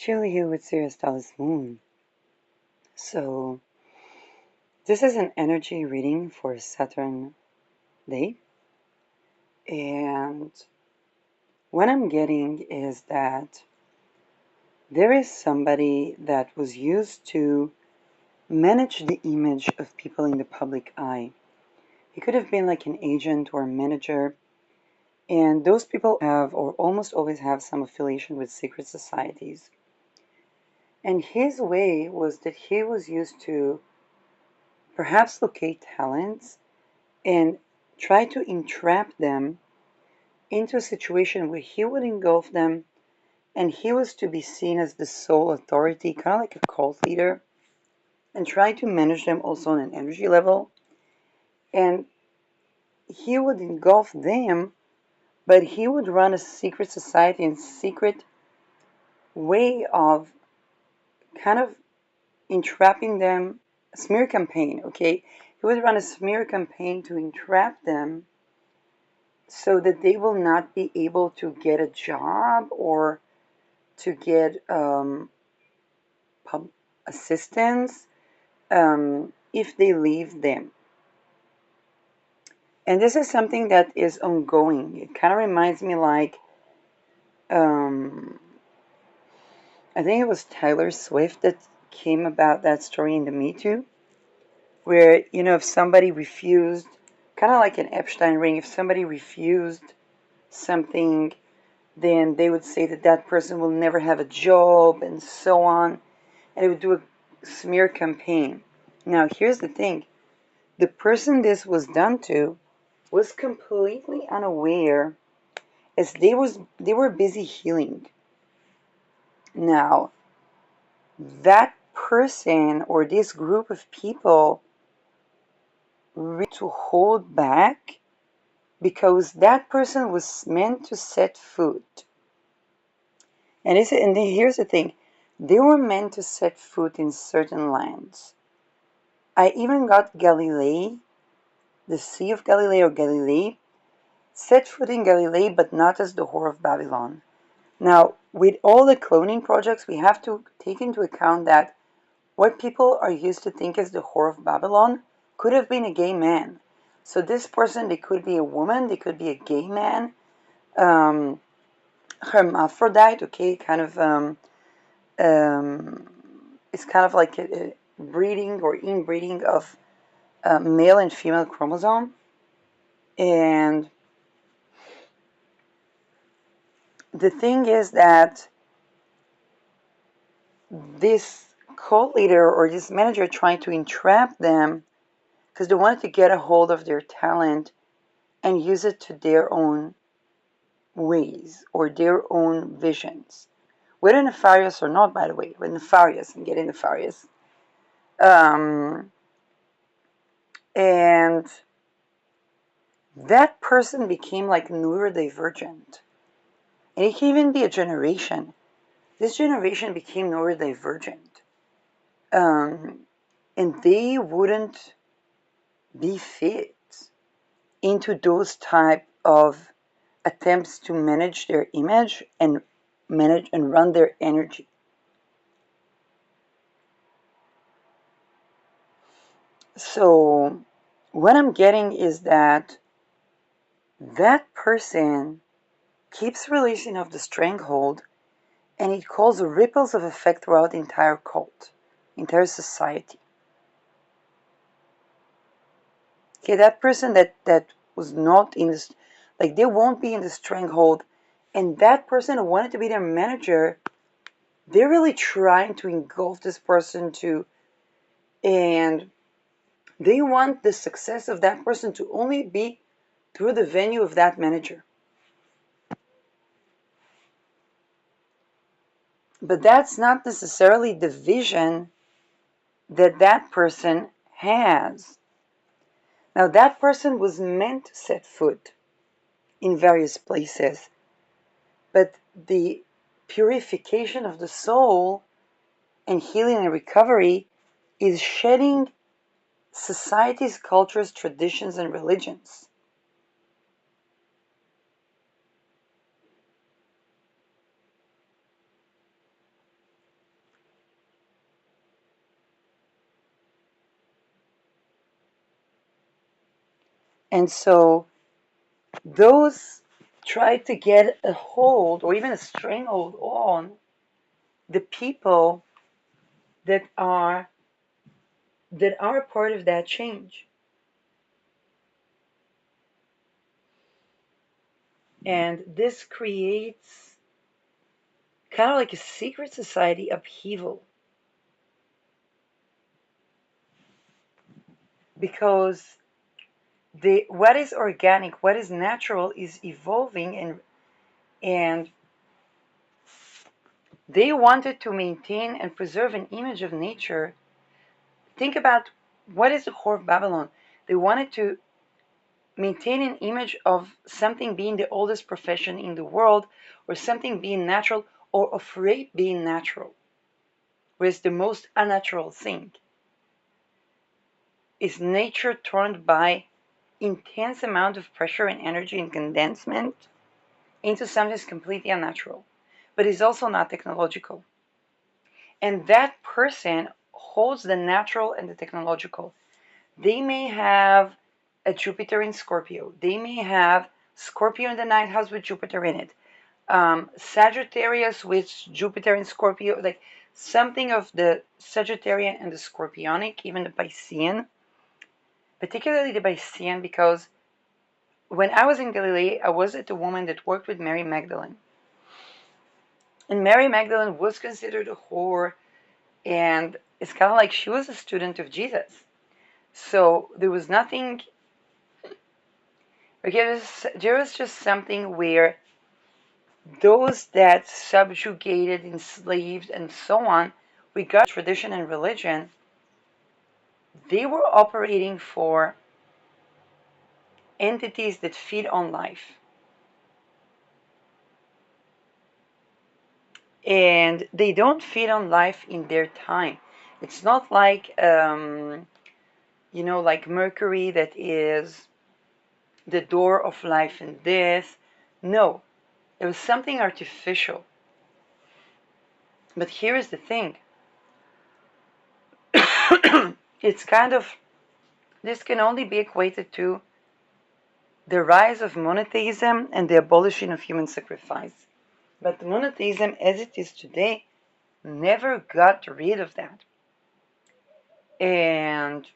Julie here with Sirius Dallas Moon. So, this is an energy reading for Saturn day. And what I'm getting is that there is somebody that was used to manage the image of people in the public eye. He could have been like an agent or a manager. And those people have, or almost always have, some affiliation with secret societies. And his way was that he was used to perhaps locate talents and try to entrap them into a situation where he would engulf them and he was to be seen as the sole authority, kind of like a cult leader, and try to manage them also on an energy level. And he would engulf them, but he would run a secret society and secret way of kind of entrapping them, a smear campaign, okay? He would run a smear campaign to entrap them so that they will not be able to get a job or to get assistance if they leave them. And this is something that is ongoing. It kind of reminds me like, I think it was Taylor Swift that came about that story in the Me Too, where, if somebody refused, kind of like an Epstein ring, if somebody refused something, then they would say that that person will never have a job and so on. And it would do a smear campaign. Now, here's the thing. The person this was done to was completely unaware as they were busy healing. Now, that person or this group of people really to hold back because that person was meant to set foot. And here's the thing. They were meant to set foot in certain lands. I even got Galilee, the Sea of Galilee or Galilee, set foot in Galilee, but not as the Whore of Babylon. Now, with all the cloning projects, we have to take into account that what people are used to think as the Whore of Babylon could have been a gay man. So this person, they could be a woman, they could be a gay man, hermaphrodite, okay, it's kind of like a breeding or inbreeding of male and female chromosome. And the thing is that this cult leader or this manager trying to entrap them because they wanted to get a hold of their talent and use it to their own ways or their own visions. Whether nefarious or not, by the way, but nefarious, I'm getting nefarious. And that person became like neurodivergent. And it can even be a generation. This generation became neurodivergent. And they wouldn't be fit into those type of attempts to manage their image and manage and run their energy. So what I'm getting is that that person keeps releasing of the stranglehold, and it causes ripples of effect throughout the entire cult, entire society. Okay, that person that was not in this, like they won't be in the stranglehold, and that person who wanted to be their manager, they're really trying to engulf this person to, and they want the success of that person to only be through the venue of that manager. But that's not necessarily the vision that that person has. Now, that person was meant to set foot in various places, but the purification of the soul and healing and recovery is shedding society's cultures, traditions, and religions. And so those try to get a hold or even a stranglehold on the people that are a part of that change. And this creates kind of like a secret society upheaval because the what is organic, what is natural is evolving, and they wanted to maintain and preserve an image of nature. Think about what is the core of Babylon. They wanted to maintain an image of something being the oldest profession in the world, or something being natural, or of rape being natural, whereas the most unnatural thing is nature turned by intense amount of pressure and energy and condensement into something that's completely unnatural, but is also not technological. And that person holds the natural and the technological. They may have a Jupiter in Scorpio. They may have Scorpio in the ninth house with Jupiter in it. Sagittarius with Jupiter in Scorpio, like something of the Sagittarian and the Scorpionic, even the Piscean, particularly the Piscean, because when I was in Galilee, I was at a woman that worked with Mary Magdalene. And Mary Magdalene was considered a whore, and it's kind of like she was a student of Jesus. So there was nothing, okay, there was just something where those that subjugated, enslaved, and so on, regardless of tradition and religion, they were operating for entities that feed on life. And they don't feed on life in their time. It's not like, like Mercury that is the door of life and death. No, it was something artificial. But here is the thing. It's kind of, this can only be equated to the rise of monotheism and the abolishing of human sacrifice. But monotheism as it is today never got rid of that. And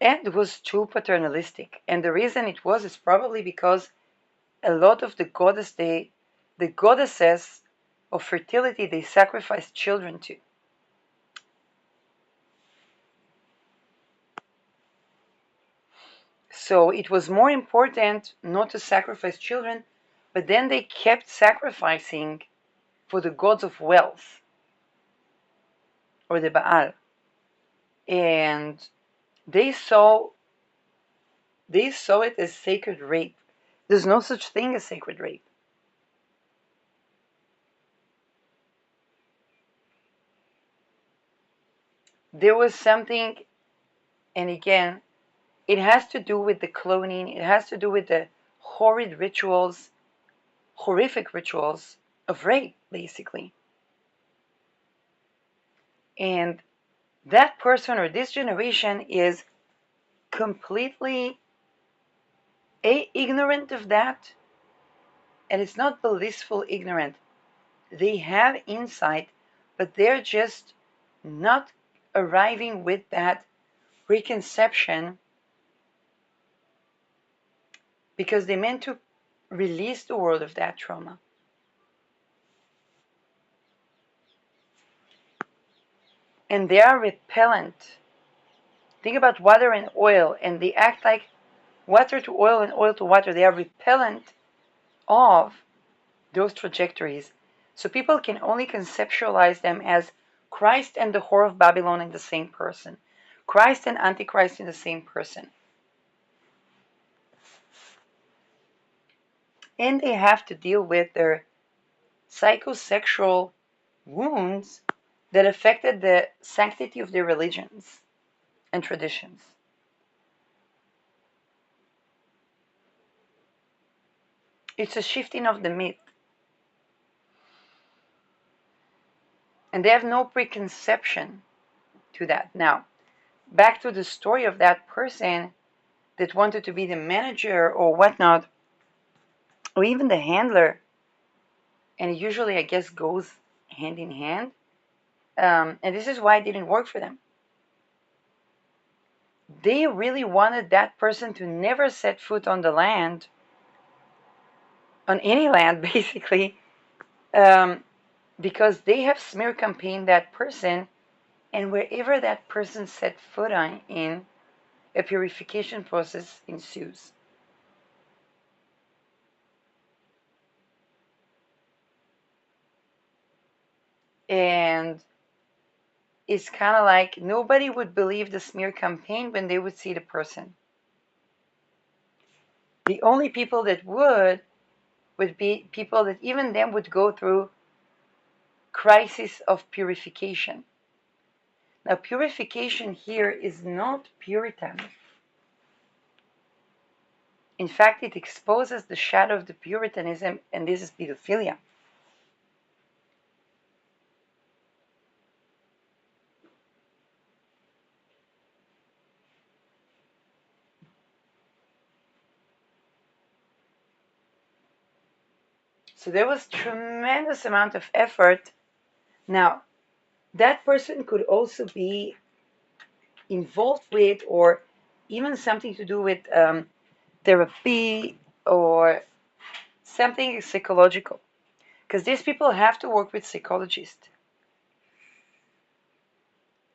it was too paternalistic. And the reason it was is probably because a lot of the goddesses of fertility, they sacrificed children to. So it was more important not to sacrifice children, but then they kept sacrificing for the gods of wealth or the Baal. And they saw it as sacred rape. There's no such thing as sacred rape. There was something, and again, it has to do with the cloning, it has to do with the horrific rituals of rape, basically. And that person or this generation is completely ignorant of that, and it's not blissful ignorant. They have insight, but they're just not arriving with that preconception because they meant to release the world of that trauma. And they are repellent. Think about water and oil, and they act like water to oil and oil to water. They are repellent of those trajectories. So people can only conceptualize them as Christ and the whore of Babylon in the same person, Christ and Antichrist in the same person. And they have to deal with their psychosexual wounds that affected the sanctity of their religions and traditions. It's a shifting of the myth. And they have no preconception to that. Now, back to the story of that person that wanted to be the manager or whatnot, or even the handler, and it usually, I guess, goes hand in hand. And this is why it didn't work for them. They really wanted that person to never set foot on the land, on any land, basically, because they have smear campaigned that person, and wherever that person set foot on in, a purification process ensues. And it's kind of like nobody would believe the smear campaign when they would see the person. The only people that would be people that even them would go through crisis of purification. Now, purification here is not Puritan. In fact, it exposes the shadow of the Puritanism, and this is pedophilia. So there was tremendous amount of effort. Now, that person could also be involved with, or even something to do with therapy or something psychological, because these people have to work with psychologists.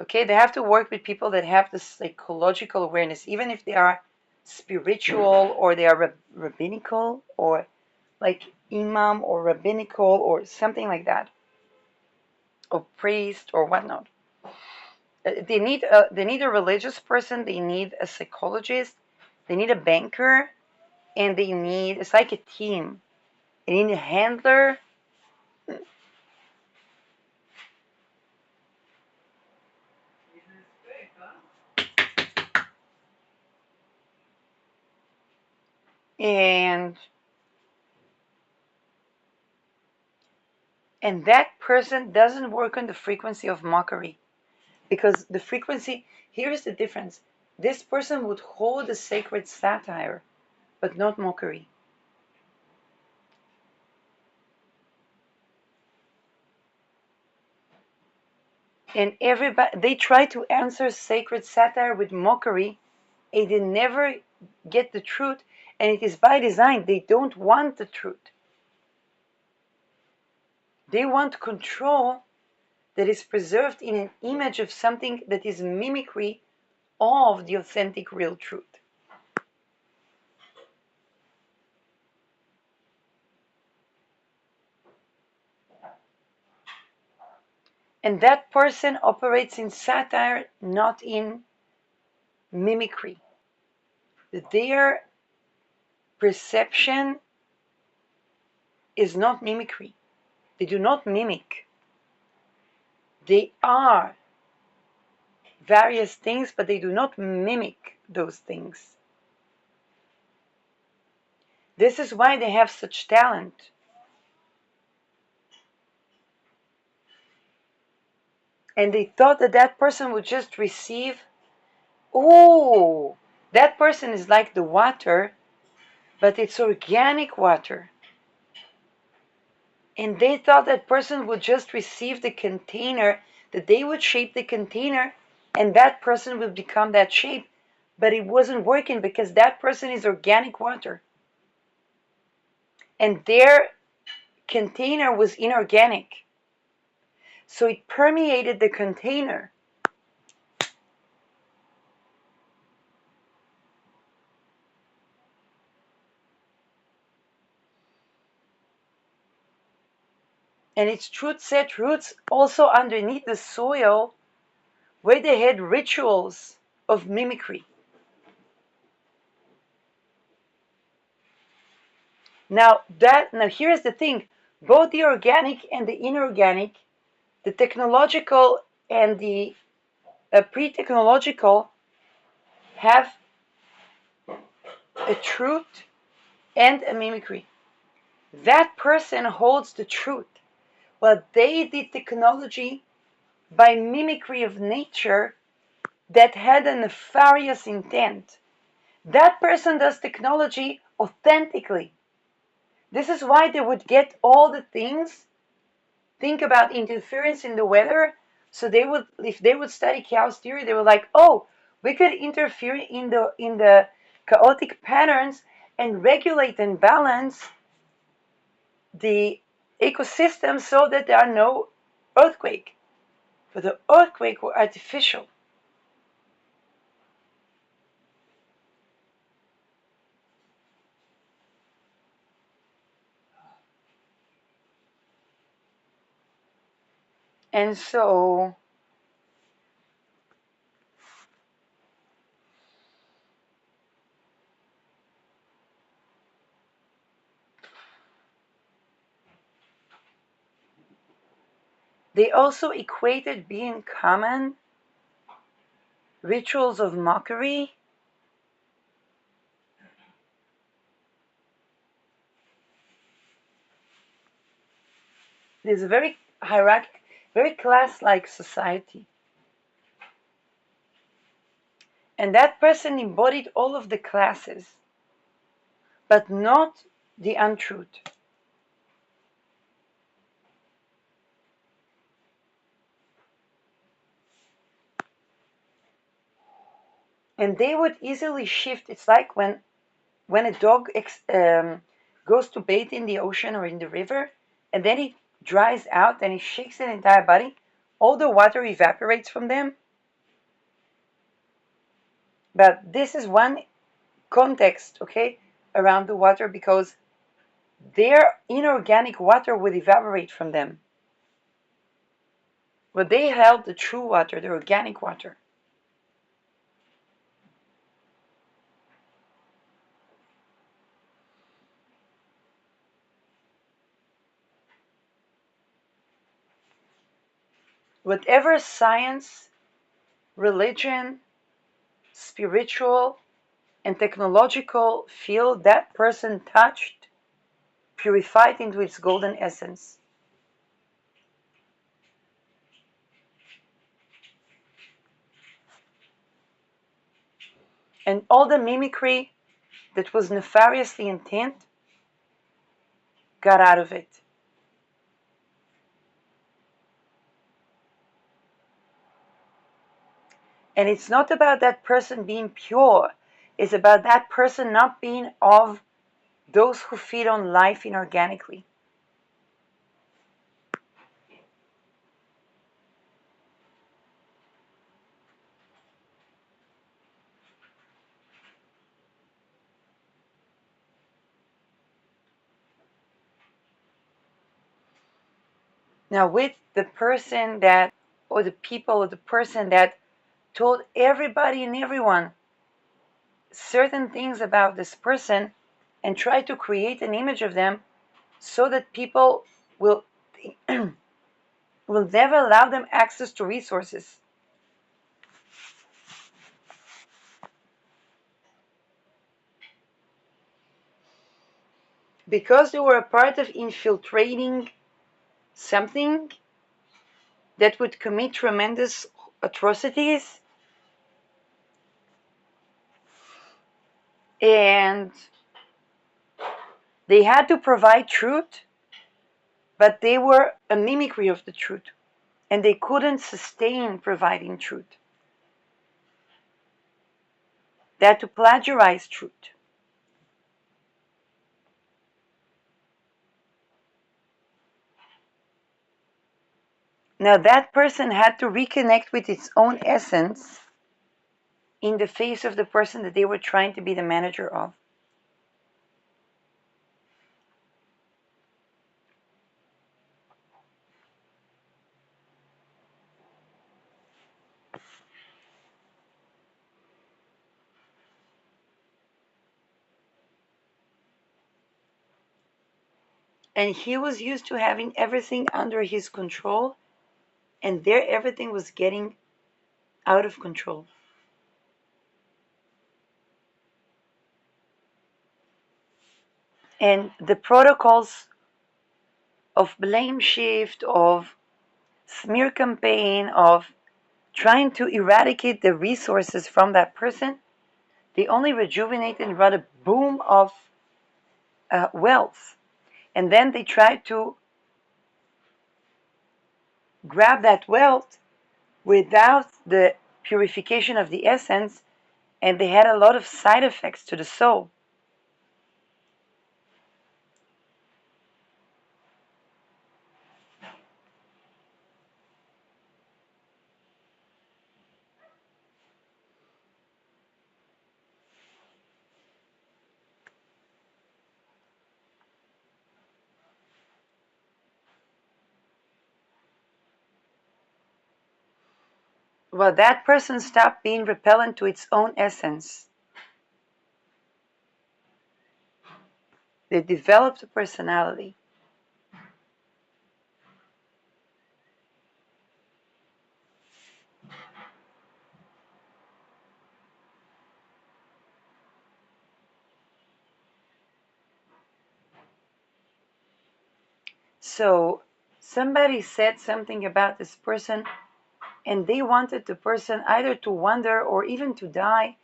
Okay, they have to work with people that have the psychological awareness, even if they are spiritual or they are rabbinical or like imam or rabbinical or something like that, or priest or whatnot. They need a religious person, they need a psychologist, they need a banker, and they need, it's like a team. They need a handler. and and that person doesn't work on the frequency of mockery, because the frequency, here's the difference. This person would hold a sacred satire, but not mockery. And everybody, they try to answer sacred satire with mockery, and they never get the truth. And it is by design. They don't want the truth. They want control that is preserved in an image of something that is mimicry of the authentic real truth. And that person operates in satire, not in mimicry. Their perception is not mimicry. They do not mimic. They are various things, but they do not mimic those things. This is why they have such talent. And they thought that that person would just receive, oh, that person is like the water, but it's organic water. And they thought that person would just receive the container, that they would shape the container, and that person would become that shape. But it wasn't working because that person is organic water. And their container was inorganic. So it permeated the container. And its truth set roots also underneath the soil where they had rituals of mimicry. Now here's the thing, both the organic and the inorganic, the technological and the pre-technological, have a truth and a mimicry. That person holds the truth. Well, they did technology by mimicry of nature, that had a nefarious intent. That person does technology authentically. This is why they would get all the things. Think about interference in the weather. So they would, if they would study chaos theory, they were like, oh, we could interfere in the chaotic patterns and regulate and balance the ecosystem so that there are no earthquake. But the earthquake were artificial. And so they also equated being common, rituals of mockery. There's a very hierarchical, very class-like society. And that person embodied all of the classes, but not the untruth. And they would easily shift. It's like when a dog goes to bathe in the ocean or in the river, and then it dries out and it shakes its entire body, all the water evaporates from them. But this is one context, okay, around the water, because their inorganic water would evaporate from them. But they held the true water, the organic water. Whatever science, religion, spiritual, and technological field that person touched, purified into its golden essence. And all the mimicry that was nefariously intent got out of it. And it's not about that person being pure, it's about that person not being of those who feed on life inorganically. Now, with the person that, or the people, or the person that told everybody and everyone certain things about this person and tried to create an image of them so that people will will never allow them access to resources. Because they were a part of infiltrating something that would commit tremendous atrocities, and they had to provide truth, but they were a mimicry of the truth, and they couldn't sustain providing truth. They had to plagiarize truth. Now that person had to reconnect with its own essence in the face of the person that they were trying to be the manager of. And he was used to having everything under his control, and there everything was getting out of control. And the protocols of blame shift, of smear campaign, of trying to eradicate the resources from that person, they only rejuvenate and run a boom of wealth. And then they try to grab that wealth without the purification of the essence, and they had a lot of side effects to the soul. Well, that person stopped being repellent to its own essence. They developed a personality. So somebody said something about this person, and they wanted the person either to wonder or even to die.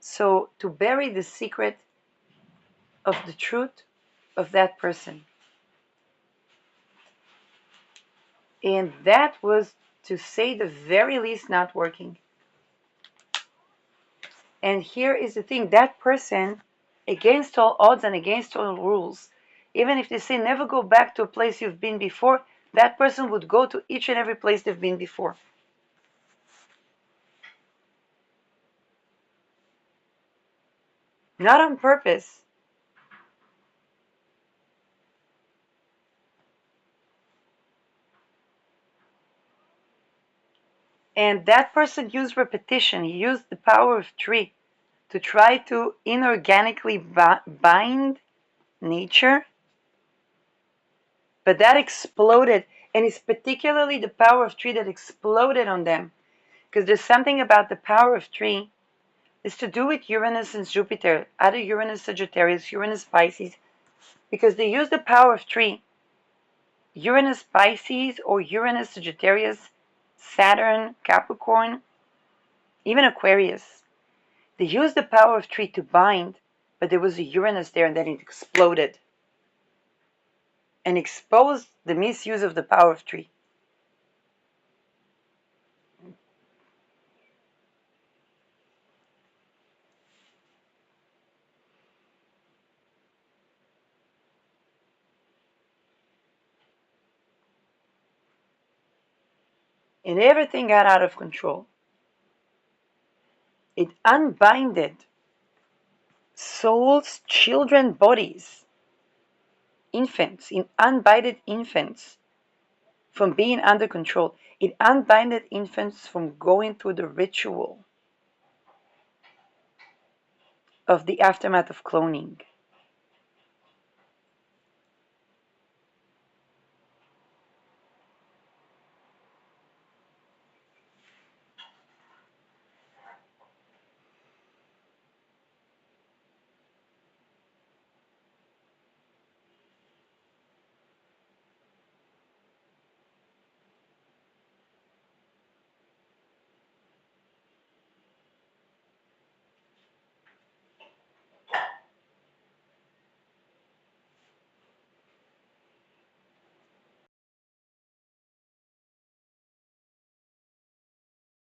So to bury the secret of the truth of that person. And that was, to say the very least, not working. And here is the thing, that person, against all odds and against all rules, even if they say never go back to a place you've been before, that person would go to each and every place they've been before. Not on purpose. And that person used repetition. He used the power of three to try to inorganically bind nature, but that exploded, and it's particularly the power of three that exploded on them, because there's something about the power of three. It's to do with Uranus and Jupiter, either Uranus Sagittarius, Uranus Pisces, because they use the power of three. Uranus Pisces or Uranus Sagittarius, Saturn, Capricorn, even Aquarius. They used the power of three to bind, but there was a Uranus there and then it exploded and exposed the misuse of the power of three. And everything got out of control. It unbinded souls, children, bodies, infants, in unbinded infants from being under control. It unbinded infants from going through the ritual of the aftermath of cloning.